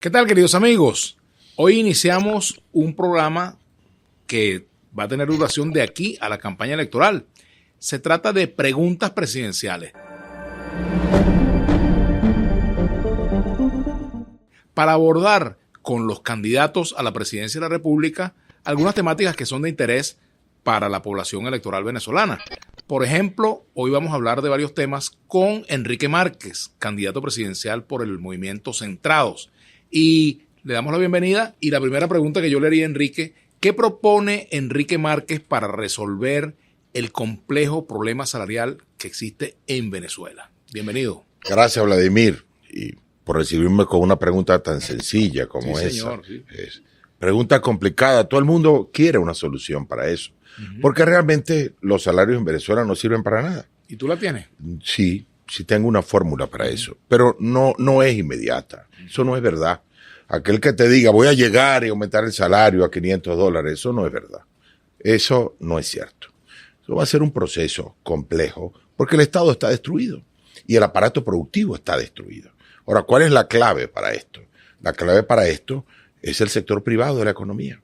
¿Qué tal, queridos amigos? Hoy iniciamos un programa que va a tener duración de aquí a la campaña electoral. Se trata de preguntas presidenciales. Para abordar con los candidatos a la presidencia de la República algunas temáticas que son de interés para la población electoral venezolana. Por ejemplo, hoy vamos a hablar de varios temas con Enrique Márquez, candidato presidencial por el movimiento Centrados. Y le damos la bienvenida y la primera pregunta que yo le haría a Enrique, ¿qué propone Enrique Márquez para resolver el complejo problema salarial que existe en Venezuela? Bienvenido. Gracias, Vladimir, y por recibirme con una pregunta tan sencilla como esa. Señor, sí. Es pregunta complicada, todo el mundo quiere una solución para eso, porque realmente los salarios en Venezuela no sirven para nada. ¿Y tú la tienes? Sí tengo una fórmula para eso, pero no es inmediata, eso no es verdad. Aquel que te diga voy a llegar y aumentar el salario a $500, eso no es verdad, eso no es cierto. Eso va a ser un proceso complejo, porque el Estado está destruido y el aparato productivo está destruido. Ahora, ¿cuál es la clave para esto? La clave para esto es el sector privado de la economía.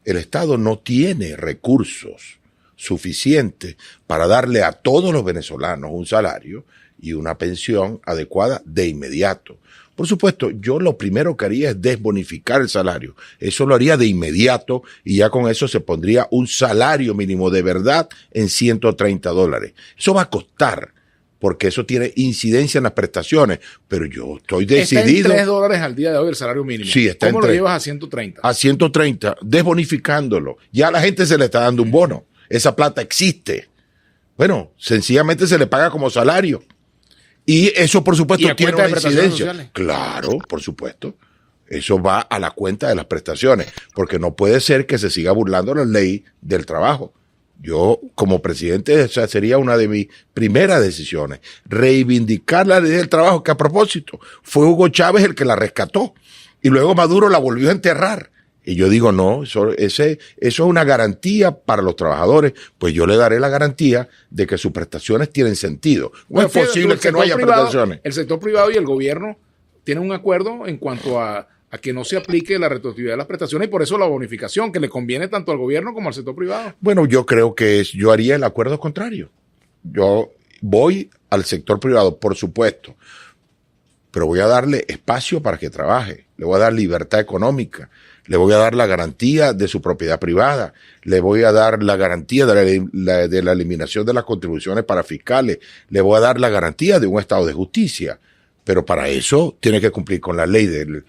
El Estado no tiene recursos suficientes para darle a todos los venezolanos un salario y una pensión adecuada de inmediato. Por supuesto, yo lo primero que haría es desbonificar el salario. Eso lo haría de inmediato y ya con eso se pondría un salario mínimo de verdad en $130. Eso va a costar, porque eso tiene incidencia en las prestaciones, pero yo estoy decidido. Está en $3 al día de hoy el salario mínimo. Sí, está ¿Cómo en lo 3. llevas a 130? A 130, desbonificándolo. Ya a la gente se le está dando un bono. Esa plata existe. Bueno, sencillamente se le paga como salario. Y eso, por supuesto, tiene una incidencia. Claro, por supuesto. Eso va a la cuenta de las prestaciones, porque no puede ser que se siga burlando la ley del trabajo. Yo, como presidente, esa sería una de mis primeras decisiones. Reivindicar la ley del trabajo, que a propósito, fue Hugo Chávez el que la rescató. Y luego Maduro la volvió a enterrar. Y yo digo, no, eso es una garantía para los trabajadores. Pues yo le daré la garantía de que sus prestaciones tienen sentido. No es posible que no haya prestaciones. El sector privado y el gobierno tienen un acuerdo en cuanto a que no se aplique la retroactividad de las prestaciones y por eso la bonificación, que le conviene tanto al gobierno como al sector privado. Bueno, yo creo que yo haría el acuerdo contrario. Yo voy al sector privado, por supuesto, pero voy a darle espacio para que trabaje. Le voy a dar libertad económica. Le voy a dar la garantía de su propiedad privada. Le voy a dar la garantía de la eliminación de las contribuciones para fiscales. Le voy a dar la garantía de un estado de justicia. Pero para eso tiene que cumplir con la ley del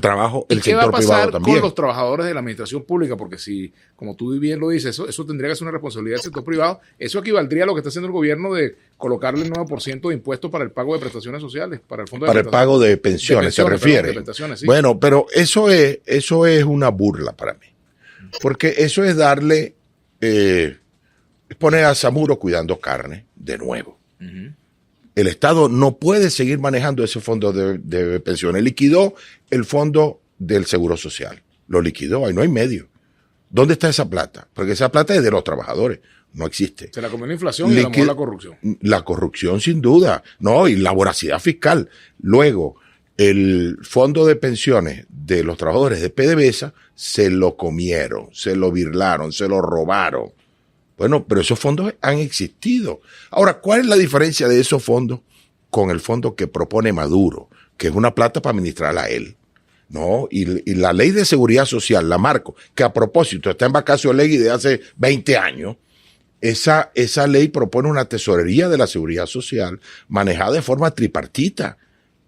trabajo, el sector privado también. ¿Qué va a pasar con los trabajadores de la administración pública? Porque si, como tú bien lo dices, eso tendría que ser una responsabilidad del sector privado. Eso equivaldría a lo que está haciendo el gobierno de colocarle el 9% de impuestos para el pago de prestaciones sociales, para el fondo de para el pago de pensiones, ¿se refiere? Sí. Bueno, pero eso es una burla para mí. Porque eso es darle, poner a Zamuro cuidando carne de nuevo. El Estado no puede seguir manejando ese fondo de pensiones. Liquidó el fondo del Seguro Social. Lo liquidó, ahí no hay medio. ¿Dónde está esa plata? Porque esa plata es de los trabajadores. No existe. Se la comió la inflación y la corrupción. La corrupción, sin duda. No, y la voracidad fiscal. Luego, el fondo de pensiones de los trabajadores de PDVSA se lo comieron, se lo birlaron, se lo robaron. Bueno, pero esos fondos han existido. Ahora, ¿cuál es la diferencia de esos fondos con el fondo que propone Maduro? Que es una plata para administrarla a él. No, y la ley de seguridad social, la Marco, que a propósito está en vacacio ley de hace 20 años, esa ley propone una tesorería de la seguridad social manejada de forma tripartita.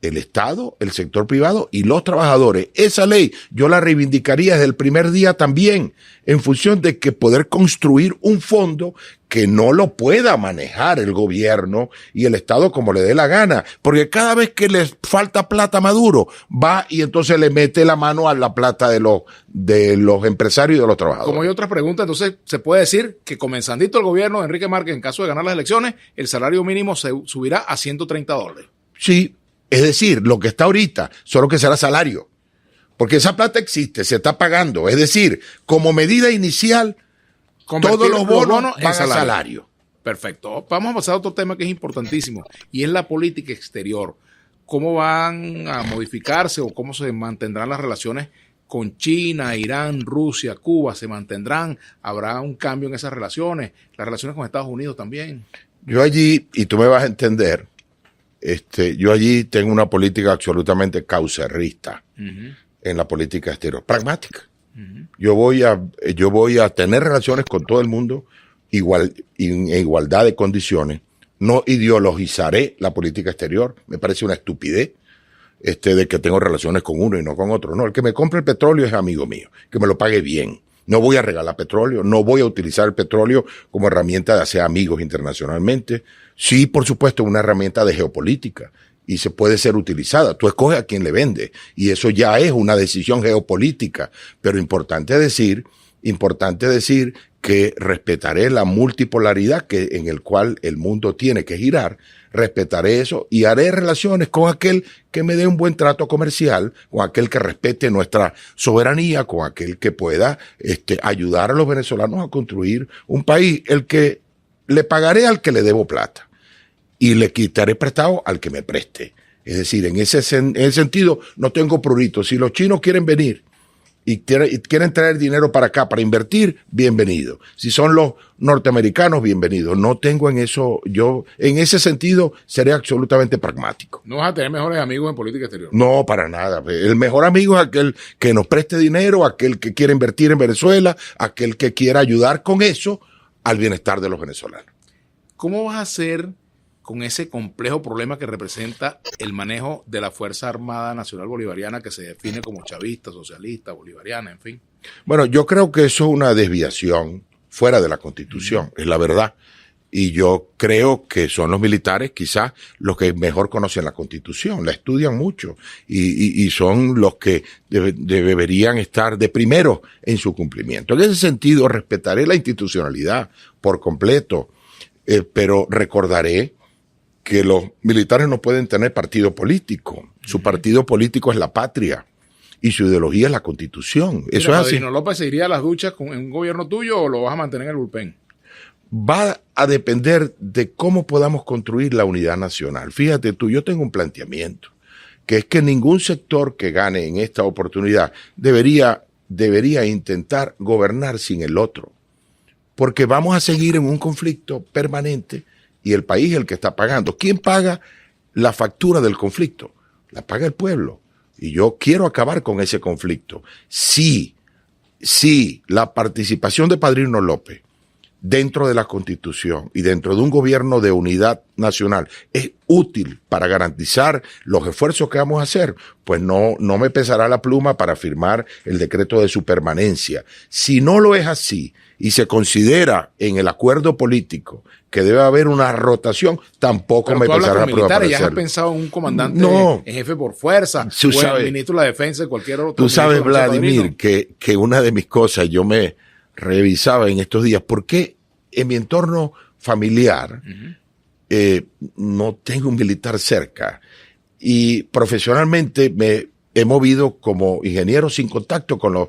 El Estado, el sector privado y los trabajadores. Esa ley yo la reivindicaría desde el primer día también, en función de que poder construir un fondo que no lo pueda manejar el gobierno y el Estado como le dé la gana. Porque cada vez que les falta plata a Maduro, va y entonces le mete la mano a la plata de los empresarios y de los trabajadores. Como hay otras preguntas, entonces se puede decir que comenzandito el gobierno de Enrique Márquez, en caso de ganar las elecciones, el salario mínimo se subirá a $130. Sí. Es decir, lo que está ahorita, solo que será salario. Porque esa plata existe, se está pagando. Es decir, como medida inicial, todos los bonos van a salario. Perfecto. Vamos a pasar a otro tema que es importantísimo y es la política exterior. ¿cómo van a modificarse o cómo se mantendrán las relaciones con China, Irán, Rusia, Cuba? ¿Se mantendrán? ¿Habrá un cambio en esas relaciones? Las relaciones con Estados Unidos también. Yo allí, y tú me vas a entender, yo allí tengo una política absolutamente caucerrista en la política exterior, pragmática. Yo voy a tener relaciones con todo el mundo en igualdad de condiciones. No ideologizaré la política exterior. Me parece una estupidez de que tengo relaciones con uno y no con otro. No, el que me compre el petróleo es amigo mío, que me lo pague bien. No voy a regalar petróleo, no voy a utilizar el petróleo como herramienta de hacer amigos internacionalmente. Sí, por supuesto, una herramienta de geopolítica y se puede ser utilizada. Tú escoges a quién le vende y eso ya es una decisión geopolítica. Pero importante decir que respetaré la multipolaridad en el cual el mundo tiene que girar, respetaré eso y haré relaciones con aquel que me dé un buen trato comercial, con aquel que respete nuestra soberanía, con aquel que pueda ayudar a los venezolanos a construir un país, el que le pagaré al que le debo plata y le quitaré prestado al que me preste. Es decir, en ese sentido no tengo prurito. Si los chinos quieren venir y quieren traer dinero para acá para invertir, bienvenido. Si son los norteamericanos, bienvenidos. No tengo en eso, yo en ese sentido seré absolutamente pragmático. ¿No vas a tener mejores amigos en política exterior? No, para nada. El mejor amigo es aquel que nos preste dinero, aquel que quiere invertir en Venezuela, aquel que quiera ayudar con eso al bienestar de los venezolanos. ¿Cómo vas a hacer con ese complejo problema que representa el manejo de la Fuerza Armada Nacional Bolivariana, que se define como chavista, socialista, bolivariana, en fin? Bueno, yo creo que eso es una desviación fuera de la Constitución, es la verdad. Y yo creo que son los militares quizás los que mejor conocen la Constitución, la estudian mucho y son los que deberían estar de primero en su cumplimiento. En ese sentido, respetaré la institucionalidad por completo, pero recordaré que los militares no pueden tener partido político. Su partido político es la patria y su ideología es la Constitución. Eso es así. ¿Padrino López se iría a las duchas en un gobierno tuyo o lo vas a mantener en el bullpen? Va a depender de cómo podamos construir la unidad nacional. Fíjate tú, yo tengo un planteamiento, que es que ningún sector que gane en esta oportunidad debería intentar gobernar sin el otro, porque vamos a seguir en un conflicto permanente y el país es el que está pagando. ¿Quién paga la factura del conflicto? La paga el pueblo. Y yo quiero acabar con ese conflicto. Sí, la participación de Padrino López dentro de la Constitución y dentro de un gobierno de unidad nacional es útil para garantizar los esfuerzos que vamos a hacer, pues no me pesará la pluma para firmar el decreto de su permanencia. Si no lo es así y se considera en el acuerdo político que debe haber una rotación, tampoco me pesará la pluma para hacerlo. ¿Ya has pensado en un comandante en jefe por fuerza o el ministro de la Defensa de cualquier otro? Tú sabes, Vladimir, que una de mis cosas, yo me revisaba en estos días, ¿por qué en mi entorno familiar no tengo un militar cerca? Y profesionalmente me he movido como ingeniero sin contacto con los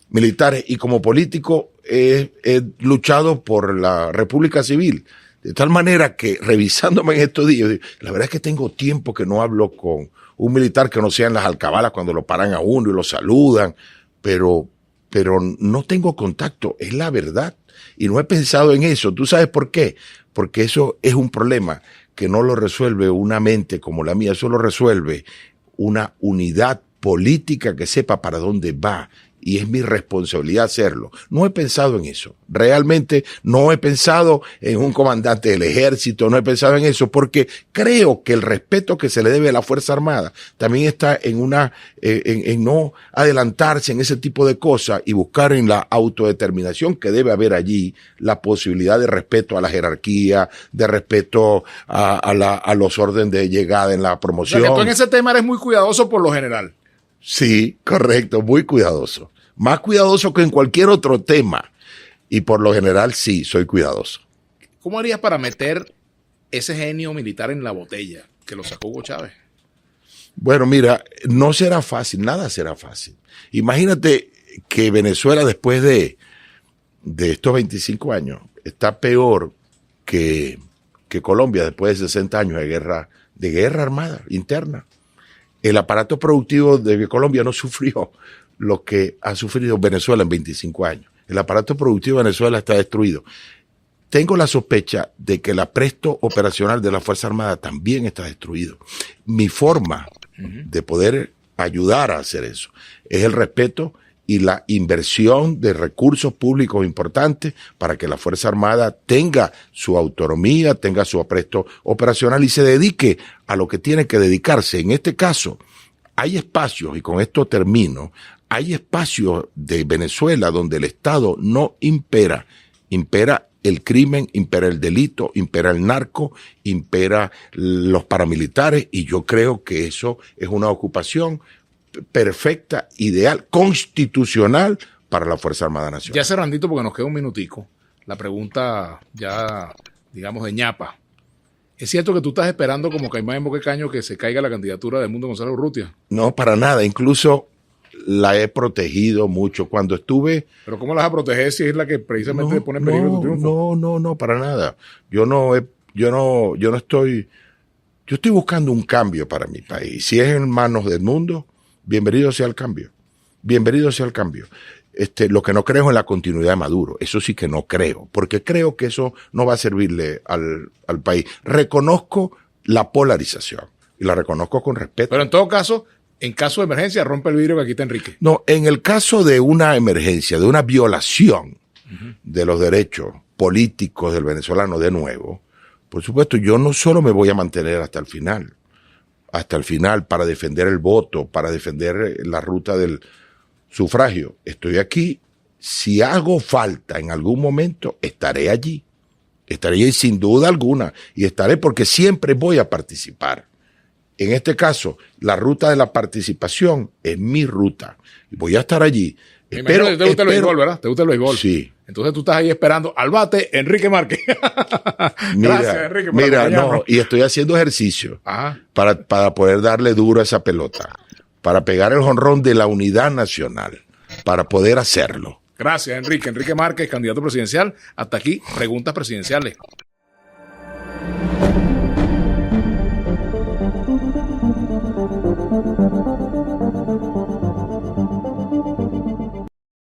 militares y como político he luchado por la República Civil. De tal manera que revisándome en estos días, la verdad es que tengo tiempo que no hablo con un militar que no sea en las alcabalas cuando lo paran a uno y lo saludan, pero no tengo contacto, es la verdad. Y no he pensado en eso. ¿Tú sabes por qué? Porque eso es un problema que no lo resuelve una mente como la mía, eso lo resuelve una unidad política que sepa para dónde va. Y es mi responsabilidad hacerlo. No he pensado en eso. Realmente no he pensado en un comandante del ejército, no he pensado en eso, porque creo que el respeto que se le debe a la Fuerza Armada también está en no adelantarse en ese tipo de cosas y buscar en la autodeterminación que debe haber allí la posibilidad de respeto a la jerarquía, de respeto a los órdenes de llegada en la promoción. O sea, que tú en ese tema eres muy cuidadoso por lo general. Sí, correcto, muy cuidadoso. Más cuidadoso que en cualquier otro tema. Y por lo general sí, soy cuidadoso. ¿Cómo harías para meter ese genio militar en la botella que lo sacó Hugo Chávez? Bueno, mira, no será fácil, nada será fácil. Imagínate que Venezuela después de estos 25 años está peor que Colombia después de 60 años de guerra armada interna. El aparato productivo de Colombia no sufrió lo que ha sufrido Venezuela en 25 años. El aparato productivo de Venezuela está destruido. Tengo la sospecha de que el apresto operacional de la Fuerza Armada también está destruido. Mi forma de poder ayudar a hacer eso es el respeto y la inversión de recursos públicos importantes para que la Fuerza Armada tenga su autonomía, tenga su apresto operacional y se dedique a lo que tiene que dedicarse. En este caso, hay espacios, y con esto termino, hay espacios de Venezuela donde el Estado no impera. Impera el crimen, impera el delito, impera el narco, impera los paramilitares, y yo creo que eso es una ocupación perfecta, ideal, constitucional para la Fuerza Armada Nacional. Ya cerrandito, porque nos queda un minutico, la pregunta ya, digamos, de ñapa. ¿Es cierto que tú estás esperando como Caimán en Boquecaño que se caiga la candidatura de Edmundo González Urrutia? No, para nada. Incluso la he protegido mucho. Cuando estuve... ¿Pero cómo la vas a proteger si es la que precisamente pone en peligro tu triunfo? No, para nada. Yo estoy buscando un cambio para mi país. Si es en manos del mundo, bienvenido sea el cambio. Bienvenido sea el cambio. Lo que no creo es en la continuidad de Maduro. Eso sí que no creo, porque creo que eso no va a servirle al país. Reconozco la polarización y la reconozco con respeto. Pero en todo caso, en caso de emergencia, rompe el vidrio que aquí está Enrique. No, en el caso de una emergencia, de una violación de los derechos políticos del venezolano de nuevo, por supuesto, yo no solo me voy a mantener hasta el final para defender el voto, para defender la ruta del sufragio. Estoy aquí. Si hago falta en algún momento, estaré allí. Estaré allí sin duda alguna. Y estaré porque siempre voy a participar. En este caso, la ruta de la participación es mi ruta. Y voy a estar allí. ¿Te gusta el béisbol, verdad? ¿Te gusta el béisbol? Sí. Entonces tú estás ahí esperando al bate Enrique Márquez. Gracias, Enrique. Y estoy haciendo ejercicio para poder darle duro a esa pelota, para pegar el jonrón de la unidad nacional, para poder hacerlo. Gracias, Enrique. Enrique Márquez, candidato presidencial. Hasta aquí, preguntas presidenciales.